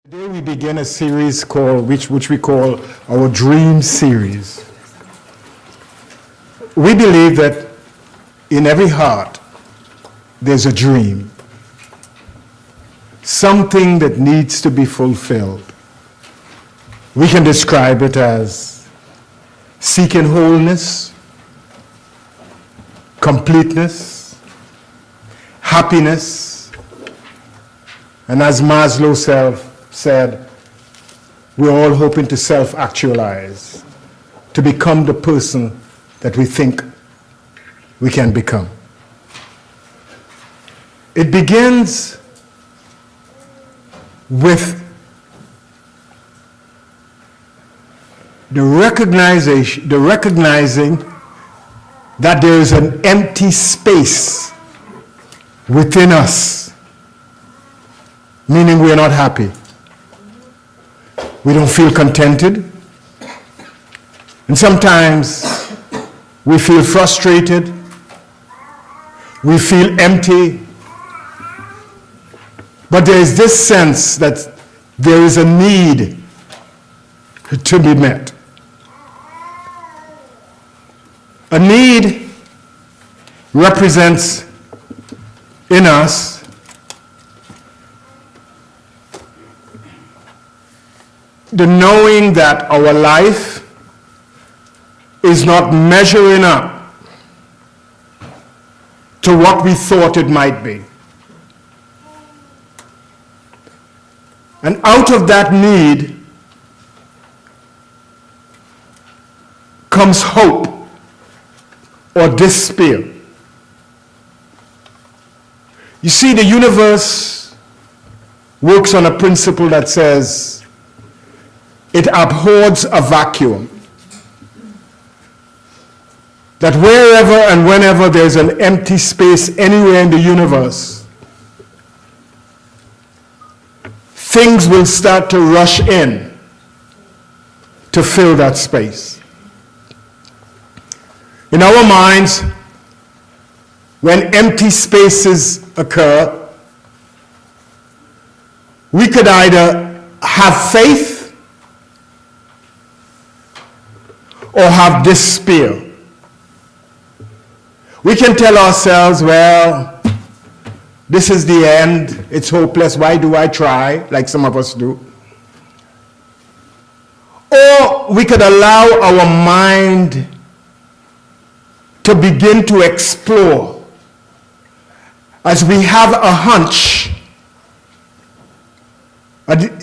Today we begin a series which we call our Dream Series. We believe that in every heart there's a dream, something that needs to be fulfilled. We can describe it as seeking wholeness, completeness, happiness, and as Maslow said, we're all hoping to self-actualize, to become the person that we think we can become. It begins with the recognizing that there is an empty space within us, meaning we are not happy. We don't feel contented. And sometimes we feel frustrated. We feel empty. But there is this sense that there is a need to be met. A need represents in us the knowing that our life is not measuring up to what we thought it might be. And out of that need comes hope or despair. You see, the universe works on a principle that says it abhors a vacuum. That wherever and whenever there's an empty space anywhere in the universe, things will start to rush in to fill that space. In our minds, when empty spaces occur, we could either have faith or have despair. We can tell ourselves, well, this is the end, it's hopeless, why do I try, like some of us do? Or we could allow our mind to begin to explore as we have a hunch,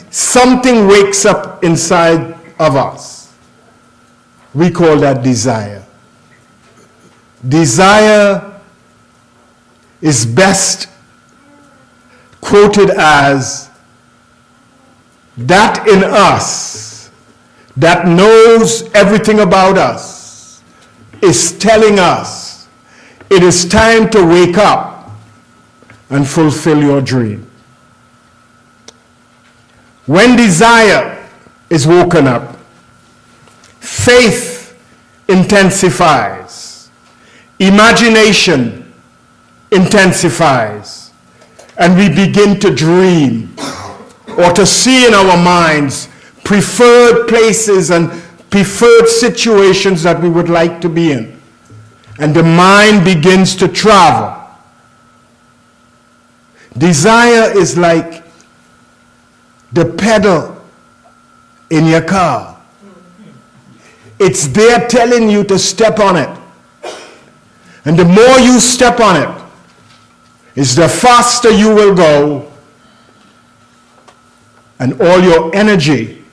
something wakes up inside of us. We call that desire. Desire is best quoted as that in us that knows everything about us is telling us it is time to wake up and fulfill your dream. When desire is woken up, faith intensifies, imagination intensifies, and we begin to dream or to see in our minds preferred places and preferred situations that we would like to be in. And the mind begins to travel. Desire is like the pedal in your car. It's there telling you to step on it. And the more you step on it, is the faster you will go, and all your energy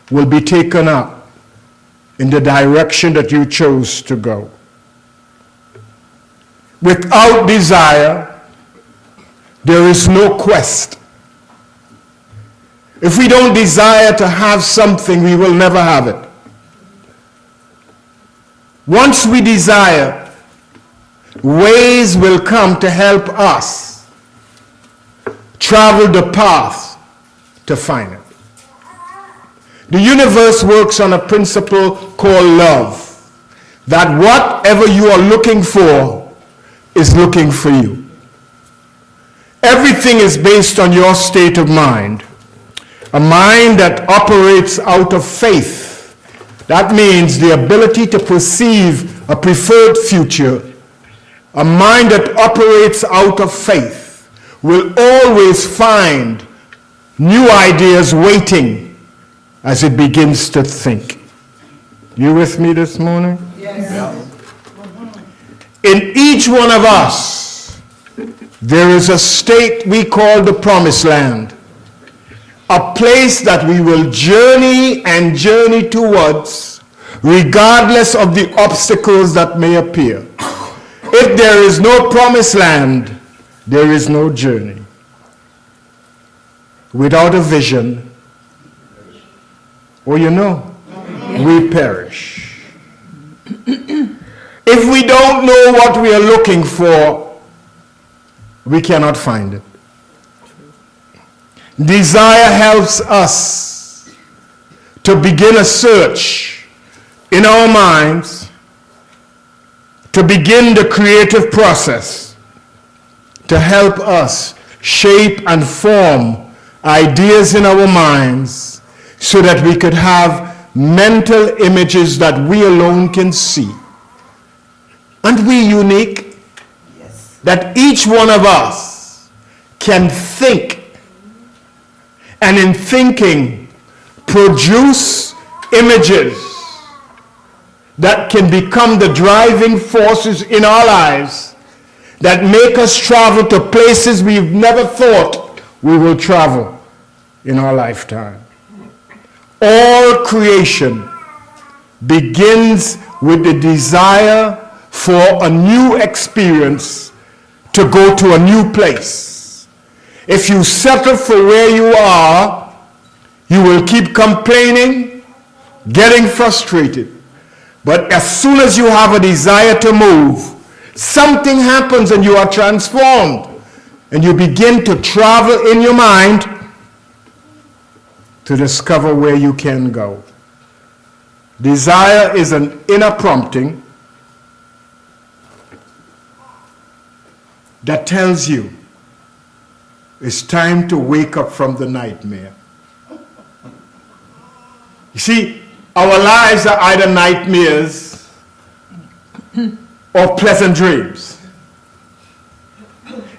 will be taken up in the direction that you chose to go. Without desire, there is no quest. If we don't desire to have something, we will never have it. Once we desire, ways will come to help us travel the path to find it. The universe works on a principle called love, that whatever you are looking for is looking for you. Everything is based on your state of mind. A mind that operates out of faith. That means the ability to perceive a preferred future. A mind that operates out of faith will always find new ideas waiting as it begins to think. You with me this morning? Yes. Yeah. In each one of us, there is a state we call the promised land. A place that we will journey and journey towards, regardless of the obstacles that may appear. If there is no promised land, there is no journey. Without a vision, we perish. If we don't know what we are looking for, we cannot find it. Desire helps us to begin a search in our minds, to begin the creative process, to help us shape and form ideas in our minds so that we could have mental images that we alone can see. Aren't we unique? Yes. That each one of us can think, and in thinking, produce images that can become the driving forces in our lives that make us travel to places we've never thought we will travel in our lifetime. All creation begins with the desire for a new experience, to go to a new place. If you settle for where you are, you will keep complaining, getting frustrated. But as soon as you have a desire to move, something happens and you are transformed. And you begin to travel in your mind to discover where you can go. Desire is an inner prompting that tells you it's time to wake up from the nightmare. You see, our lives are either nightmares or pleasant dreams.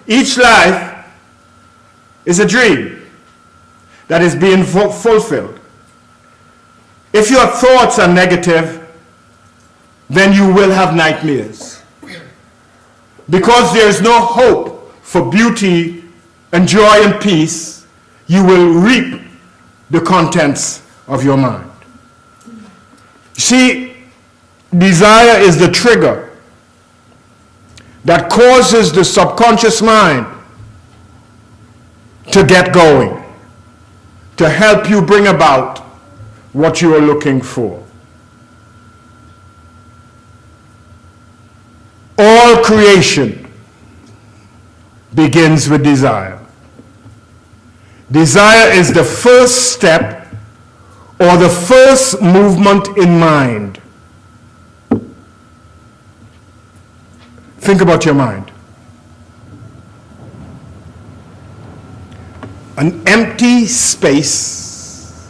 Each life is a dream that is being fulfilled. If your thoughts are negative, then you will have nightmares. Because there is no hope for beauty and joy and peace, you will reap the contents of your mind. You see, desire is the trigger that causes the subconscious mind to get going, to help you bring about what you are looking for. All creation begins with desire. Desire is the first step or the first movement in mind. Think about your mind. An empty space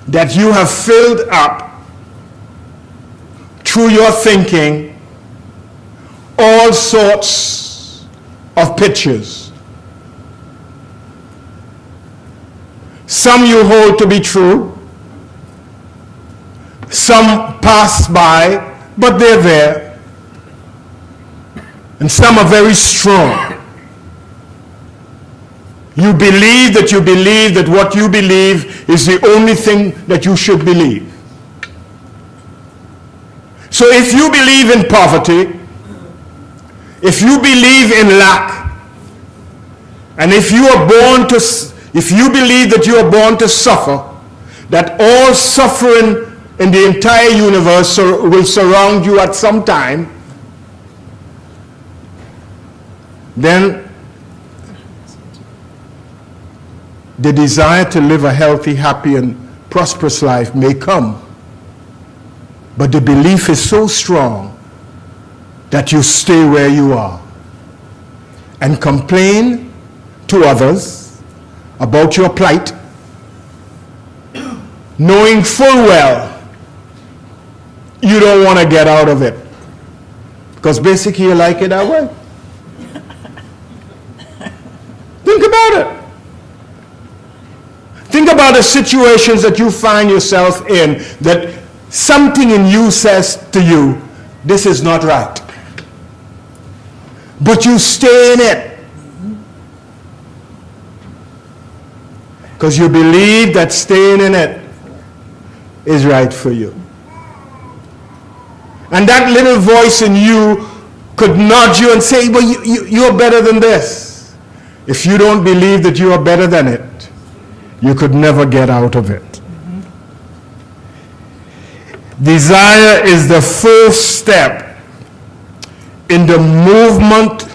that you have filled up through your thinking all sorts of pictures. Some you hold to be true, some pass by, but they're there, and some are very strong. You believe that what you believe is the only thing that you should believe. So if you believe in poverty, if you believe in lack, and if you believe that you are born to suffer, that all suffering in the entire universe will surround you at some time, then the desire to live a healthy, happy, and prosperous life may come. But the belief is so strong that you stay where you are and complain to others about your plight, knowing full well you don't want to get out of it. Because basically you like it that way. Think about it. Think about the situations that you find yourself in that something in you says to you, this is not right. But you stay in it. Because you believe that staying in it is right for you. And that little voice in you could nudge you and say, well, you're better than this. If you don't believe that you are better than it, you could never get out of it. Desire is the first step in the movement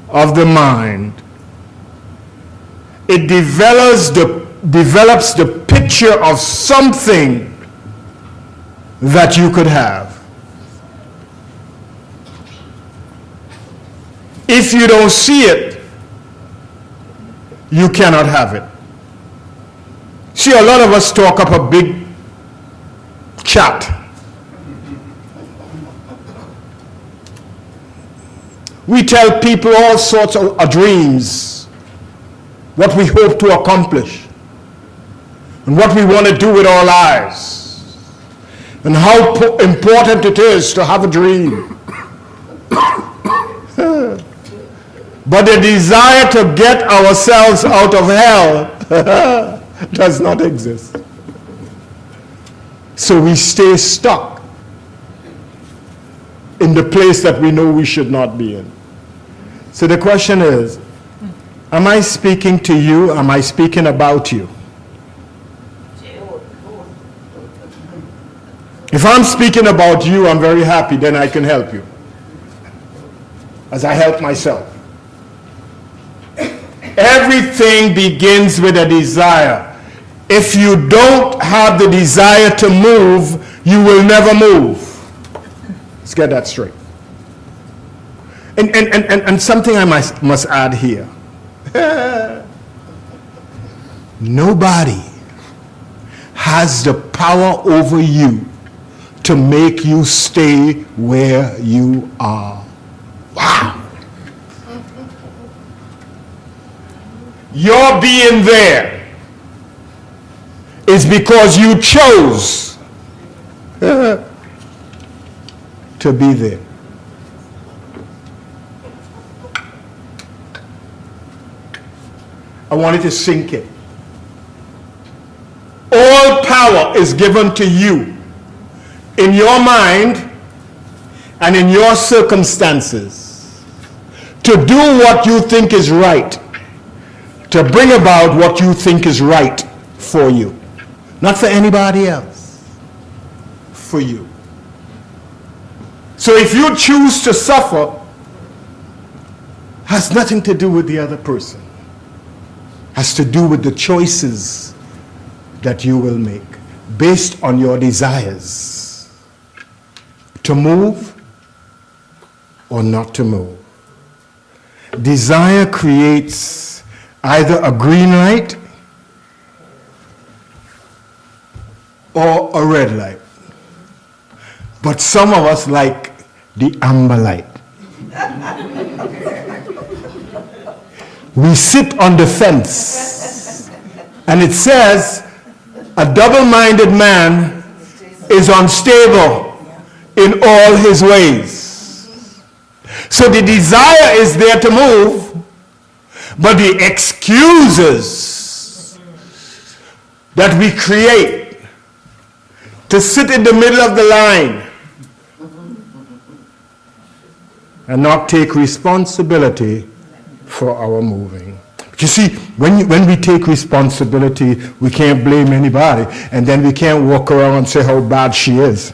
of the mind. It develops the picture of something that you could have. If you don't see it, you cannot have it. See, a lot of us talk up a big chat. We tell people all sorts of dreams, what we hope to accomplish, and what we want to do with our lives, and how important it is to have a dream. But the desire to get ourselves out of hell does not exist. So we stay stuck in the place that we know we should not be in. So the question is, am I speaking to you? Am I speaking about you? If I'm speaking about you, I'm very happy, then I can help you, as I help myself. Everything begins with a desire. If you don't have the desire to move, you will never move. Let's get that straight. And something I must add here. Nobody has the power over you to make you stay where you are. Wow. Your being there is because you chose to be there. I wanted to sink in. All power is given to you in your mind and in your circumstances to do what you think is right, to bring about what you think is right for you. Not for anybody else, for you. So if you choose to suffer, has nothing to do with the other person. Has to do with the choices that you will make based on your desires to move or not to move. Desire creates either a green light or a red light. But some of us like the amber light. We sit on the fence and it says a double-minded man is unstable in all his ways. So the desire is there to move, but the excuses that we create to sit in the middle of the line and not take responsibility for our moving. But you see, when we take responsibility, we can't blame anybody, and then we can't walk around and say how bad she is.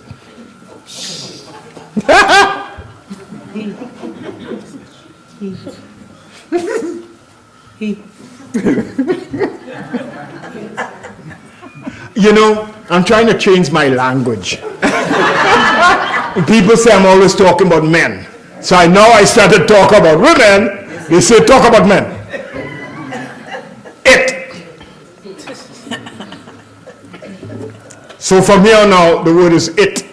You know, I'm trying to change my language. People say I'm always talking about men. So I started to talk about women. They say talk about men. It. So from here on out, the word is it.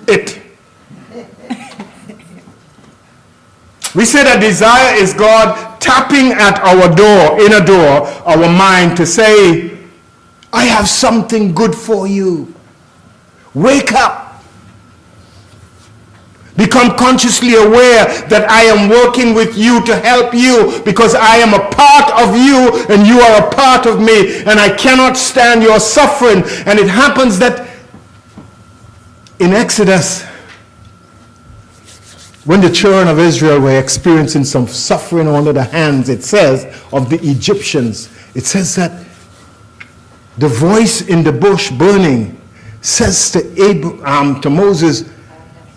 It. We say that desire is God tapping at our door, inner door, our mind to say, I have something good for you. Wake up. Become consciously aware that I am working with you to help you because I am a part of you and you are a part of me and I cannot stand your suffering. And it happens that in Exodus, when the children of Israel were experiencing some suffering under the hands, it says, of the Egyptians, it says that the voice in the bush burning says to Moses,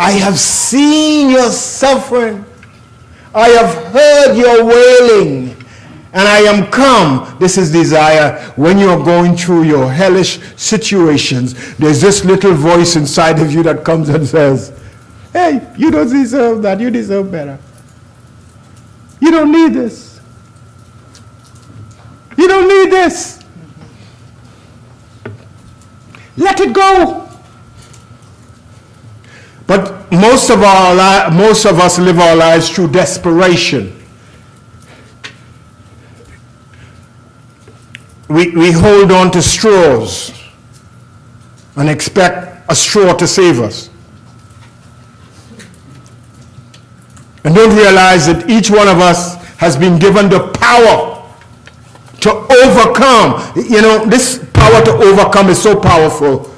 I have seen your suffering. I have heard your wailing. And I am come. This is desire. When you're going through your hellish situations, there's this little voice inside of you that comes and says, hey, you don't deserve that. You deserve better. You don't need this. You don't need this. Let it go. But most of us live our lives through desperation. We hold on to straws and expect a straw to save us. And don't realize that each one of us has been given the power to overcome. You know, this power to overcome is so powerful.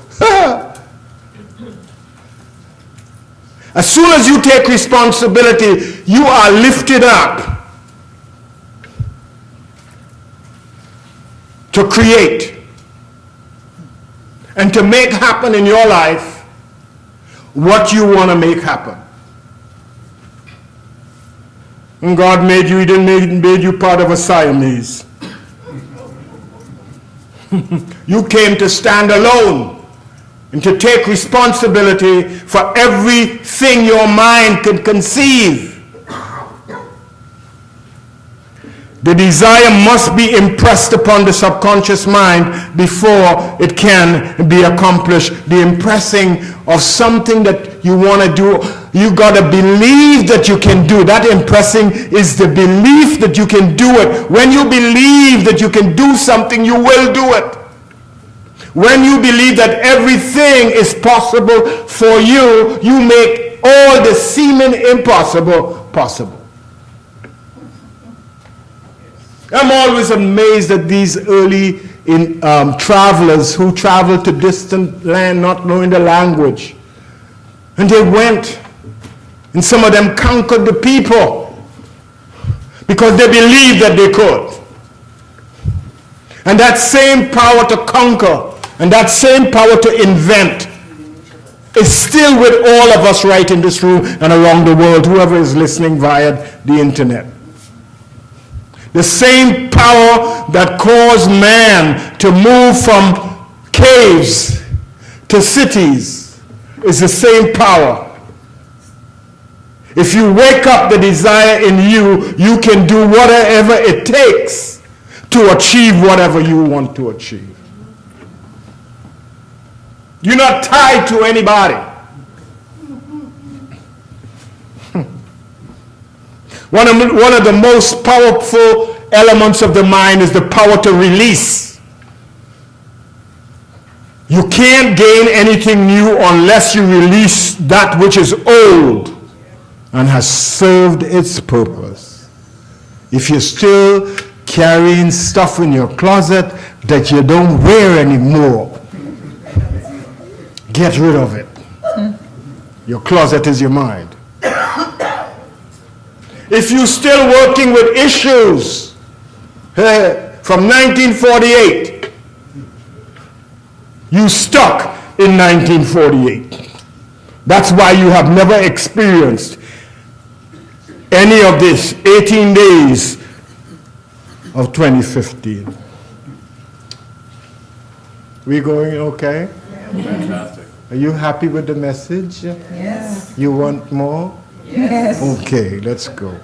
As soon as you take responsibility, you are lifted up to create and to make happen in your life what you want to make happen. When God made you, he didn't make you part of a Siamese. You came to stand alone and to take responsibility for everything your mind can conceive. The desire must be impressed upon the subconscious mind before it can be accomplished. The impressing of something that you want to do, you got to believe that you can do. That impressing is the belief that you can do it. When you believe that you can do something, you will do it. When you believe that everything is possible for you, you make all the seeming impossible possible. I'm always amazed at these early travelers who traveled to distant land not knowing the language. And they went, and some of them conquered the people because they believed that they could. And that same power to conquer and that same power to invent is still with all of us right in this room and around the world, whoever is listening via the internet. The same power that caused man to move from caves to cities is the same power. If you wake up the desire in you, you can do whatever it takes to achieve whatever you want to achieve. You're not tied to anybody. One of the most powerful elements of the mind is the power to release. You can't gain anything new unless you release that which is old and has served its purpose. If you're still carrying stuff in your closet that you don't wear anymore, get rid of it. Your closet is your mind. If you're still working with issues from 1948, you stuck in 1948. That's why you have never experienced any of this 18 days of 2015. We going okay? Yeah, fantastic. Are you happy with the message? Yes. You want more? Yes. Okay, let's go.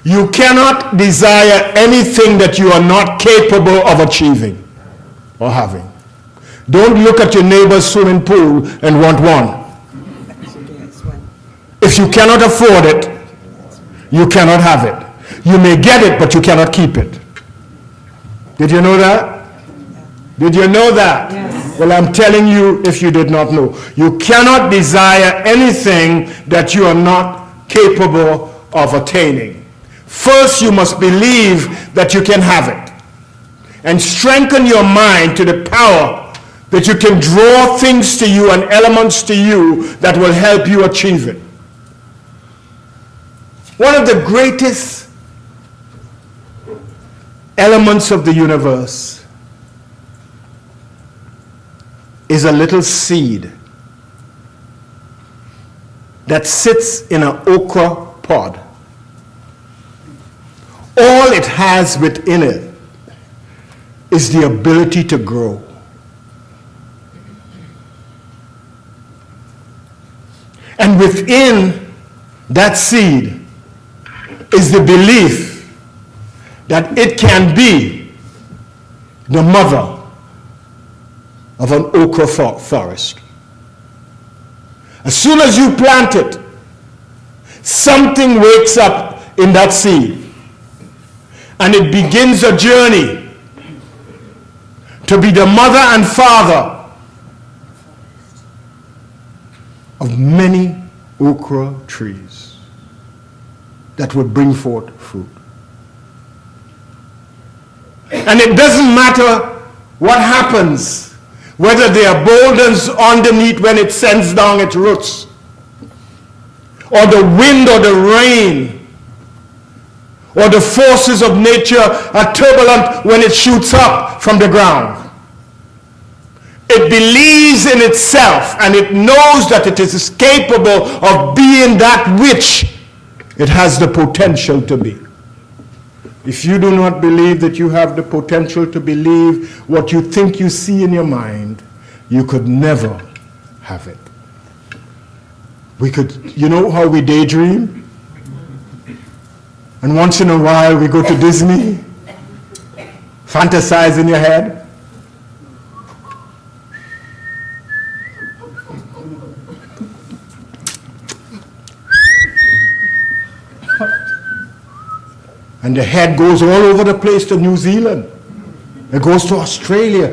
You cannot desire anything that you are not capable of achieving or having. Don't look at your neighbor's swimming pool and want one. If you cannot afford it, you cannot have it. You may get it, but you cannot keep it. Did you know that? Did you know that? Yes. Well, I'm telling you, if you did not know, you cannot desire anything that you are not capable of attaining. First, you must believe that you can have it, and strengthen your mind to the power that you can draw things to you and elements to you that will help you achieve it. One of the greatest elements of the universe is a little seed that sits in an okra pod. All it has within it is the ability to grow. And within that seed is the belief that it can be the mother of an okra forest. As soon as you plant it, something wakes up in that seed, and it begins a journey to be the mother and father of many okra trees that would bring forth fruit. And it doesn't matter what happens, whether there are boulders underneath when it sends down its roots, or the wind or the rain, or the forces of nature are turbulent when it shoots up from the ground. It believes in itself, and it knows that it is capable of being that which it has the potential to be. If you do not believe that you have the potential to believe what you think you see in your mind, you could never have it. We could, you know how we daydream? And once in a while we go to Disney, fantasize in your head. And the head goes all over the place to New Zealand. It goes to Australia.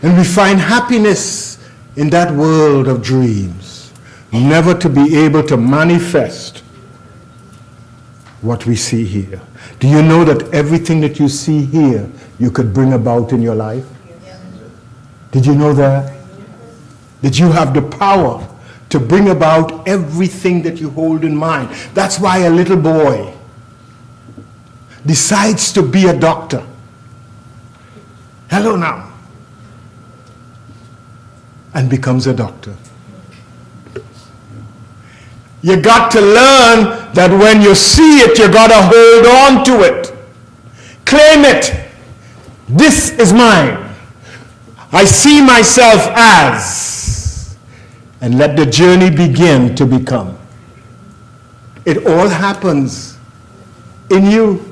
And we find happiness in that world of dreams, never to be able to manifest what we see here. Do you know that everything that you see here, you could bring about in your life? Did you know that? That you have the power to bring about everything that you hold in mind. That's why a little boy decides to be a doctor. Hello now. And becomes a doctor. You got to learn that when you see it, you got to hold on to it. Claim it. This is mine. I see myself as. And let the journey begin to become. It all happens in you.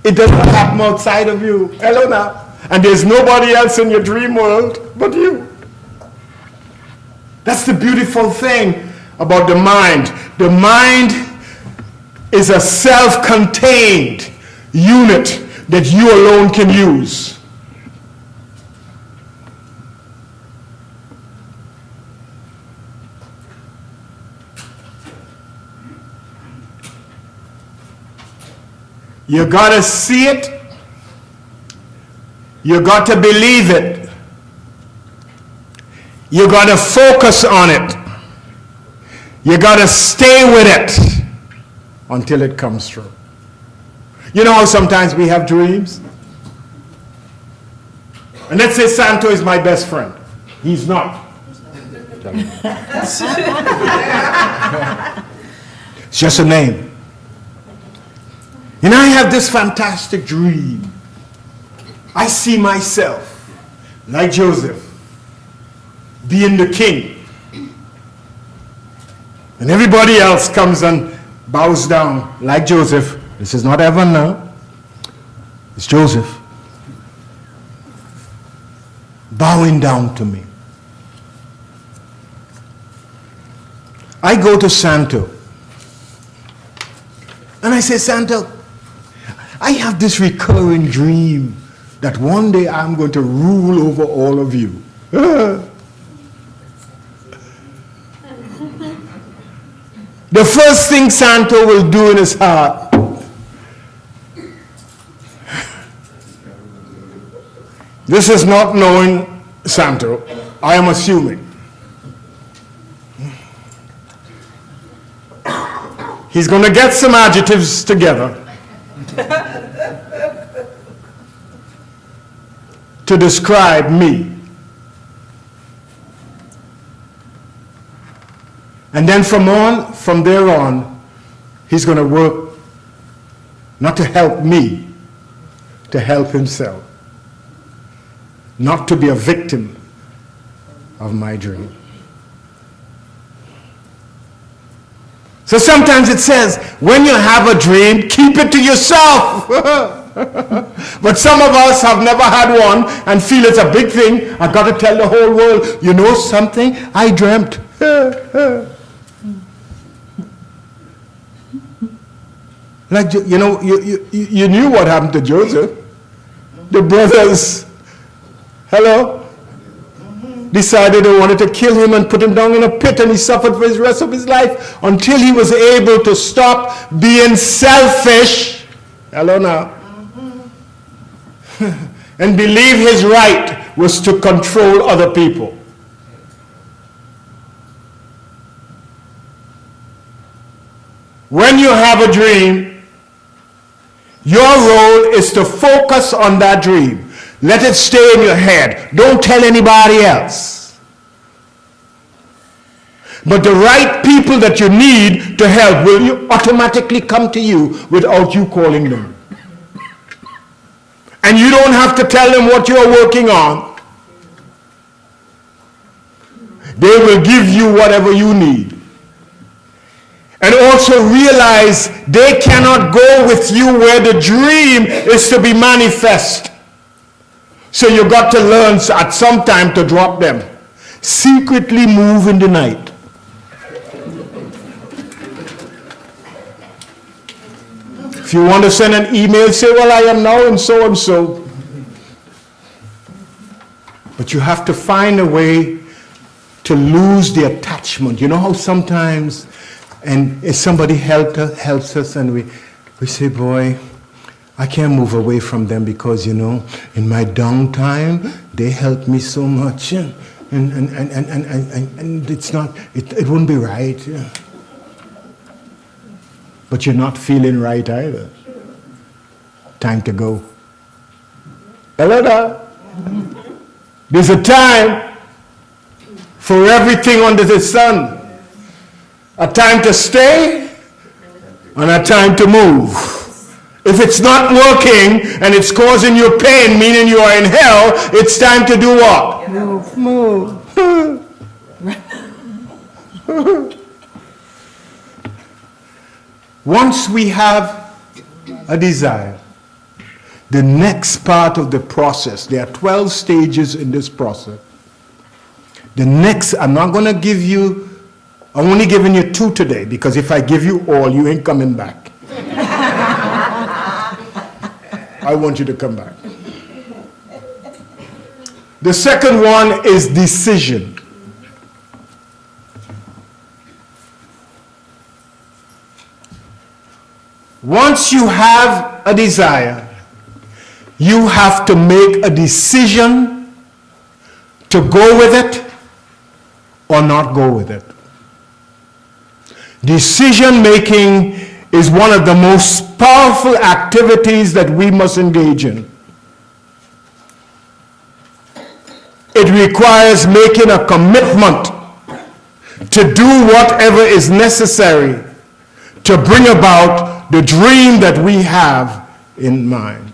It doesn't happen outside of you. Hello now. And there's nobody else in your dream world but you. That's the beautiful thing about the mind. The mind is a self-contained unit that you alone can use. You got to see it. You got to believe it. You got to focus on it. You got to stay with it until it comes true. You know how sometimes we have dreams? And let's say Santo is my best friend. He's not. It's just a name. And I have this fantastic dream. I see myself, like Joseph, being the king. And everybody else comes and bows down like Joseph. This is not Evan now. It's Joseph. Bowing down to me. I go to Santo. And I say, Santo, I have this recurring dream that one day I'm going to rule over all of you. The first thing Santo will do in his heart, this is not knowing Santo, I am assuming. He's going to get some adjectives together to describe me. And then from there on, he's going to work not to help me, to help himself. Not to be a victim of my dream. So sometimes it says, when you have a dream, keep it to yourself. But some of us have never had one and feel it's a big thing. I got to tell the whole world, you know something? I dreamt. Like, you know, you knew what happened to Joseph. The brothers, decided they wanted to kill him and put him down in a pit, and he suffered for the rest of his life until he was able to stop being selfish. Now. And believe his right was to control other people. When you have a dream, your role is to focus on that dream. Let it stay in your head. Don't tell anybody else. But the right people that you need to help will automatically come to you without you calling them. And you don't have to tell them what you're working on. They will give you whatever you need. And also realize they cannot go with you where the dream is to be manifest. So you got to learn at some time to drop them. Secretly move in the night. If you want to send an email, say, well, I am now and so and so. But you have to find a way to lose the attachment. You know how sometimes, and if somebody helps us and we say, boy, I can't move away from them because, you know, in my downtime, they helped me so much. And it's not, it wouldn't be right. But you're not feeling right either. Time to go. Hello there. There's a time for everything under the sun. A time to stay and a time to move. If it's not working and it's causing you pain, meaning you are in hell, it's time to do what? Move. Once we have a desire, the next part of the process, there are 12 stages in this process. The next, I'm not going to give you, I'm only giving you 2 today, because if I give you all, you ain't coming back. I want you to come back. The second one is decision. Once you have a desire, you have to make a decision to go with it or not go with it. Decision making is one of the most powerful activities that we must engage in. It requires making a commitment to do whatever is necessary to bring about the dream that we have in mind.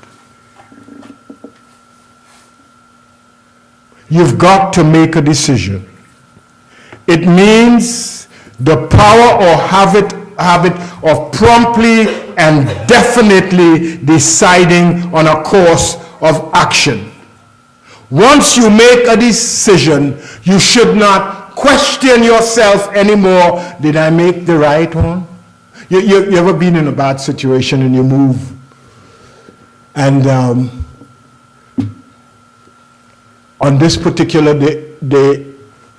You've got to make a decision. It means the power or habit of promptly and definitely deciding on a course of action. Once you make a decision, you should not question yourself anymore. Did I make the right one? You ever been in a bad situation and you move and on this particular day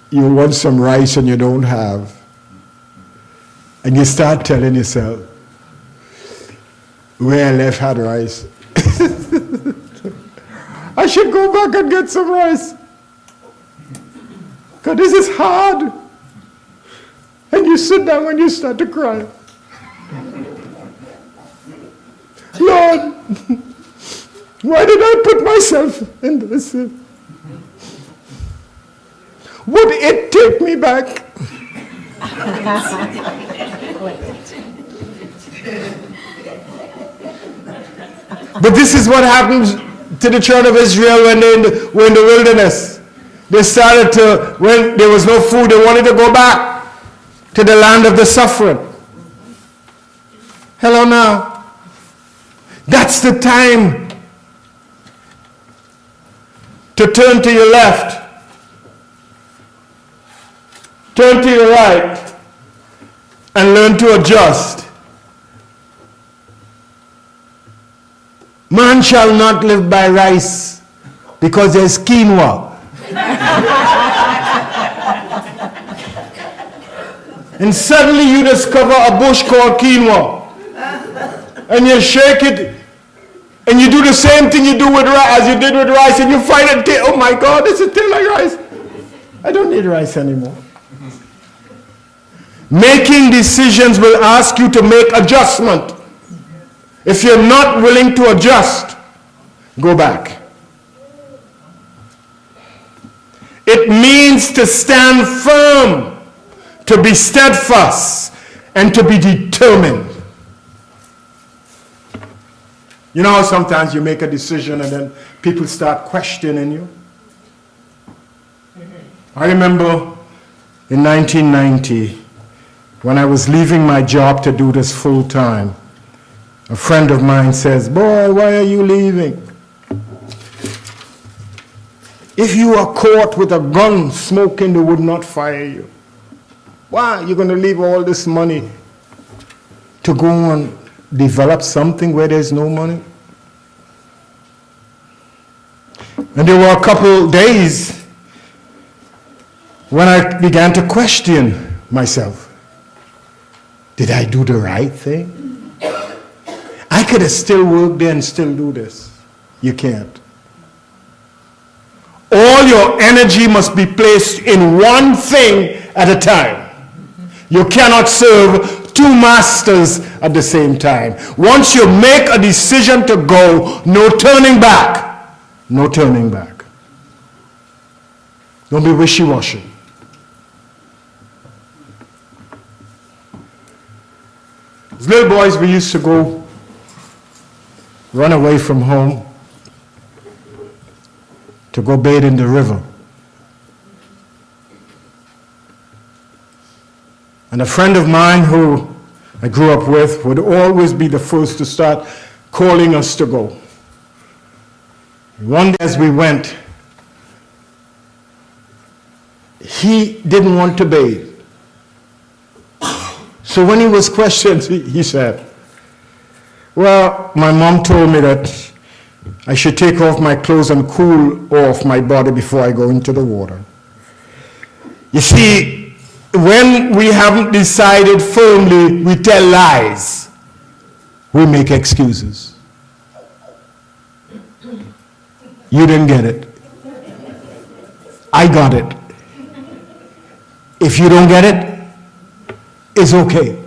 you want some rice and you don't have, and you start telling yourself, where I left had rice. I should go back and get some rice. Because this is hard. And you sit down and you start to cry. Lord, why did I put myself in this? Would it take me back? But this is what happens to the children of Israel when they were in the wilderness. They started to, when there was no food, they wanted to go back to the land of the suffering. Hello now. That's the time to turn to your left, turn to your right, and learn to adjust. Man shall not live by rice because there's quinoa. And suddenly you discover a bush called quinoa. And you shake it, and you do the same thing you do with rice as you did with rice, and you find it, oh my God, this is still like rice. I don't need rice anymore. Making decisions will ask you to make adjustment. If you're not willing to adjust, go back. It means to stand firm, to be steadfast, and to be determined. You know how sometimes you make a decision and then people start questioning you? I remember in 1990, when I was leaving my job to do this full time, a friend of mine says, boy, why are you leaving? If you are caught with a gun smoking, they would not fire you. Why? You're going to leave all this money to go and develop something where there's no money? And there were a couple days when I began to question myself. Did I do the right thing? I could have still worked there and still do this. You can't. All your energy must be placed in one thing at a time. You cannot serve two masters at the same time. Once you make a decision to go, no turning back. No turning back. Don't be wishy-washy. As little boys, we used to go run away from home to go bathe in the river. And a friend of mine who I grew up with would always be the first to start calling us to go. One day as we went, he didn't want to bathe. So when he was questioned, he said, well, my mom told me that I should take off my clothes and cool off my body before I go into the water. You see, when we haven't decided firmly, we tell lies. We make excuses. You didn't get it. I got it. If you don't get it, it's okay.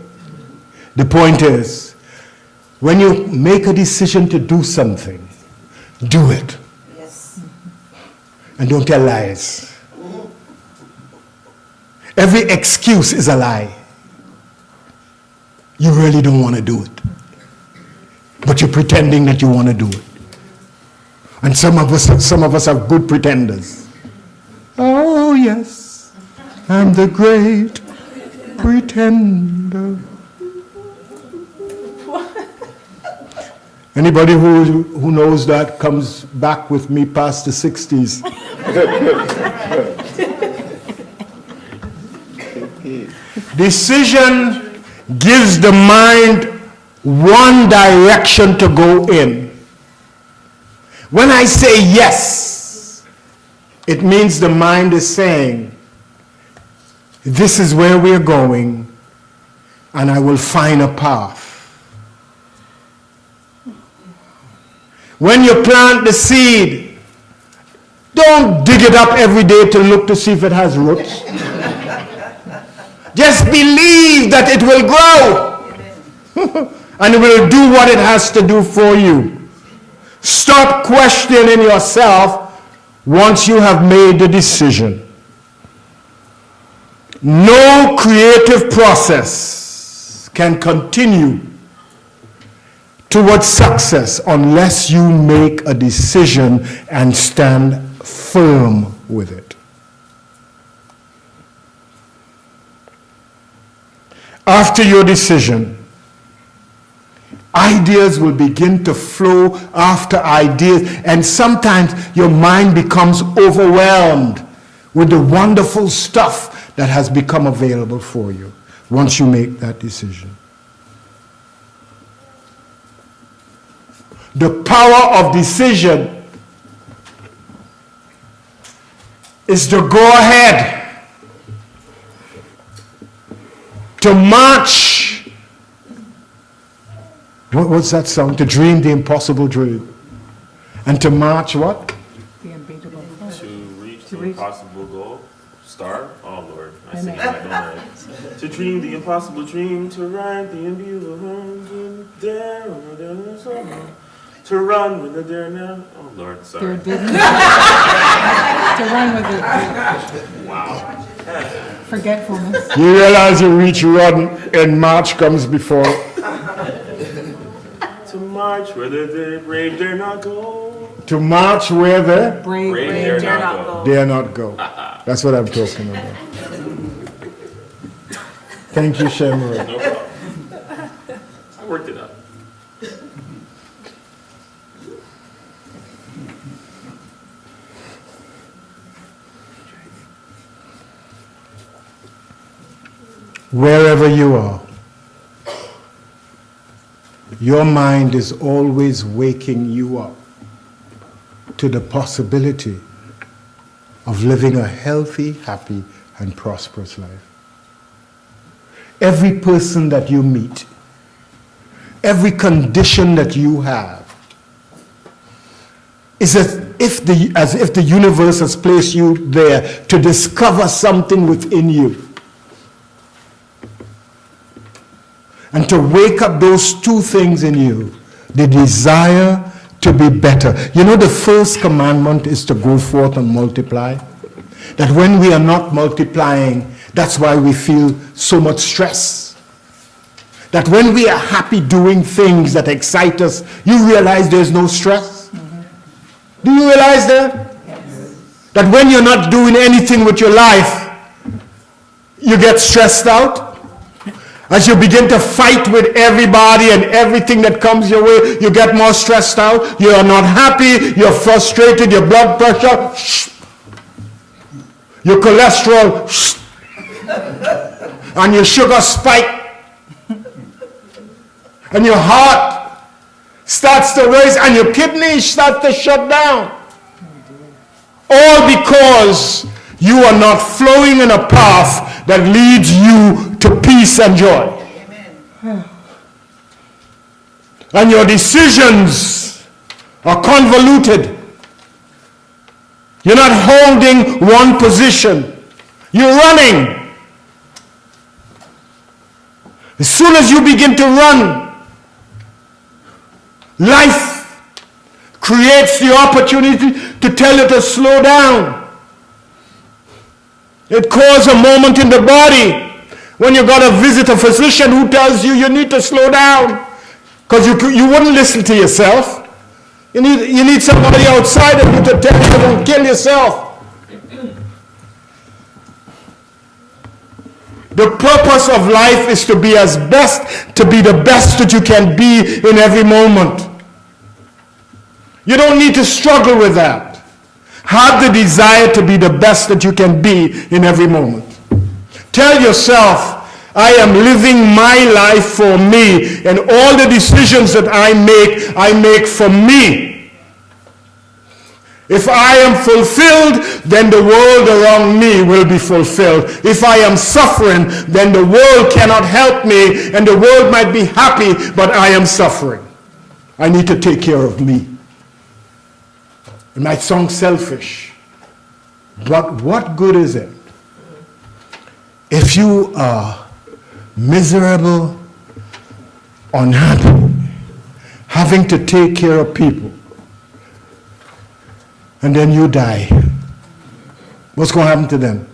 The point is, when you make a decision to do something, do it. Yes. And don't tell lies. Every excuse is a lie. You really don't want to do it. But you're pretending that you want to do it. And some of us are good pretenders. Oh yes, I'm the great pretender. Anybody who knows that comes back with me past the 60s. Decision gives the mind one direction to go in. When I say yes, it means the mind is saying, this is where we're going, and I will find a path. When you plant the seed, don't dig it up every day to look to see if it has roots. Just believe that it will grow. And it will do what it has to do for you. Stop questioning yourself once you have made the decision. No creative process can continue towards success unless you make a decision and stand firm with it. After your decision, ideas will begin to flow after ideas, and sometimes your mind becomes overwhelmed with the wonderful stuff that has become available for you once you make that decision. The power of decision is to go ahead, to march. What's that sound? To dream the impossible dream. And to march what? The unbeatable goal. To reach the impossible goal. Star? Oh Lord, I sing it like that. To dream the impossible dream, to ride the unbeatable dare, to run with the dare now. Oh Lord, sorry. To run with it. Wow. Forgetfulness. You realize you reach run and march comes before. To march where the brave dare not go. To march where the Brave Brave dare not go. dare not go. That's what I'm talking about. Thank you, Shamrock. No problem. I worked it up. Wherever you are, your mind is always waking you up to the possibility of living a healthy, happy, and prosperous life. Every person that you meet, every condition that you have, is as if the universe has placed you there to discover something within you. And to wake up those two things in you, the desire to be better. You know, the first commandment is to go forth and multiply. That when we are not multiplying, that's why we feel so much stress. That when we are happy doing things that excite us, you realize there's no stress. Do you realize that? Yes. That when you're not doing anything with your life, you get stressed out. As you begin to fight with everybody and everything that comes your way, you get more stressed out. You are not happy. You're frustrated. Your blood pressure, your cholesterol, and your sugar spike. And your heart starts to race and your kidneys start to shut down. All because you are not flowing in a path that leads you to peace and joy. Amen. And your decisions are convoluted. You're not holding one position. You're running. As soon as you begin to run, life creates the opportunity to tell you to slow down. It calls a moment in the body when you got to visit a physician who tells you you need to slow down because you wouldn't listen to yourself. You need somebody outside of you to tell you don't kill yourself. The purpose of life is to be the best that you can be in every moment. You don't need to struggle with that. Have the desire to be the best that you can be in every moment. Tell yourself, I am living my life for me, and all the decisions that I make for me. If I am fulfilled, then the world around me will be fulfilled. If I am suffering, then the world cannot help me, and the world might be happy, but I am suffering. I need to take care of me. It might sound selfish, but what good is it if you are miserable, unhappy, having to take care of people, and then you die? What's going to happen to them?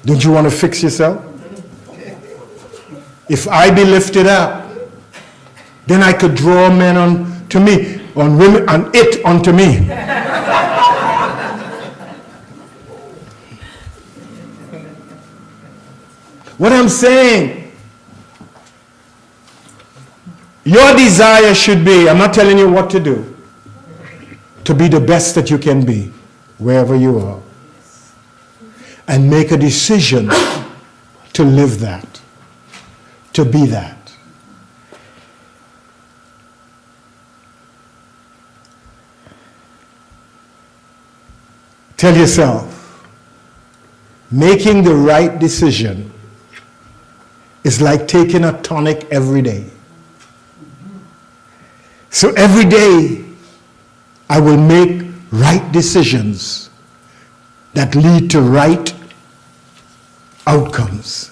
Don't you want to fix yourself? If I be lifted up, then I could draw men unto me, on women, and it unto me. What I'm saying, your desire should be, I'm not telling you what to do, to be the best that you can be, wherever you are. And make a decision to live that, to be that. Tell yourself, making the right decision is like taking a tonic every day. So every day, I will make right decisions that lead to right outcomes.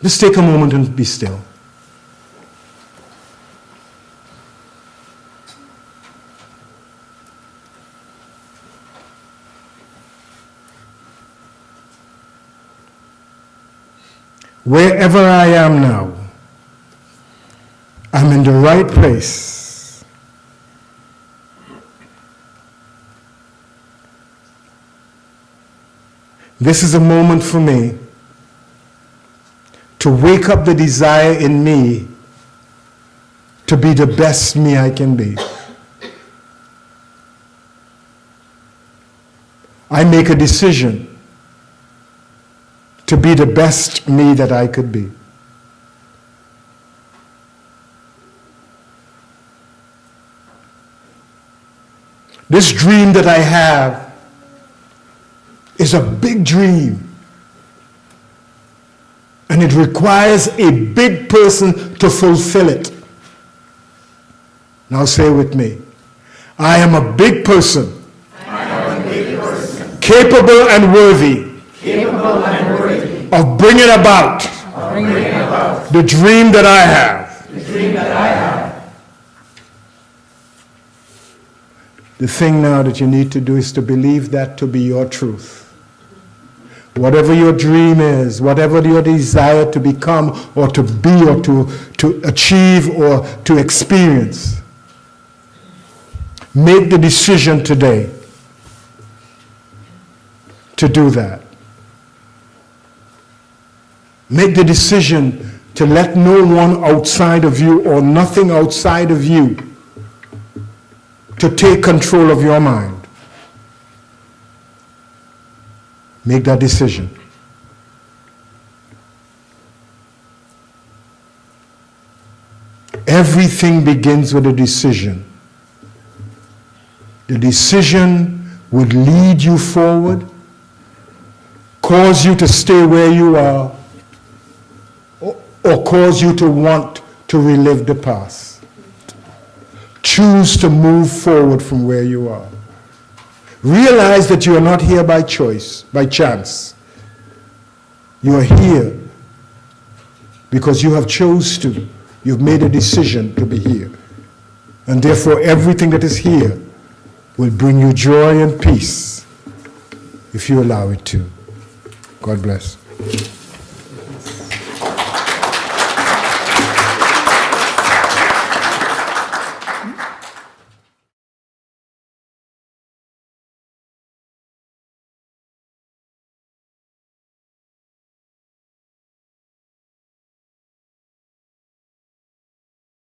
Just take a moment and be still. Wherever I am now, I'm in the right place. This is a moment for me to wake up the desire in me to be the best me I can be. I make a decision to be the best me that I could be. This dream that I have is a big dream, and it requires a big person to fulfill it. Now say with me, I am a big person, capable and worthy of bringing about the dream that I have. The thing now that you need to do is to believe that to be your truth. Whatever your dream is, whatever your desire to become or to be or to achieve or to experience, make the decision today to do that. Make the decision to let no one outside of you or nothing outside of you to take control of your mind. Make that decision. Everything begins with a decision. The decision would lead you forward, cause you to stay where you are, or cause you to want to relive the past. Choose to move forward from where you are. Realize that you are not here by choice, by chance. You are here because you have chose to. You've made a decision to be here. And therefore everything that is here will bring you joy and peace if you allow it to. God bless.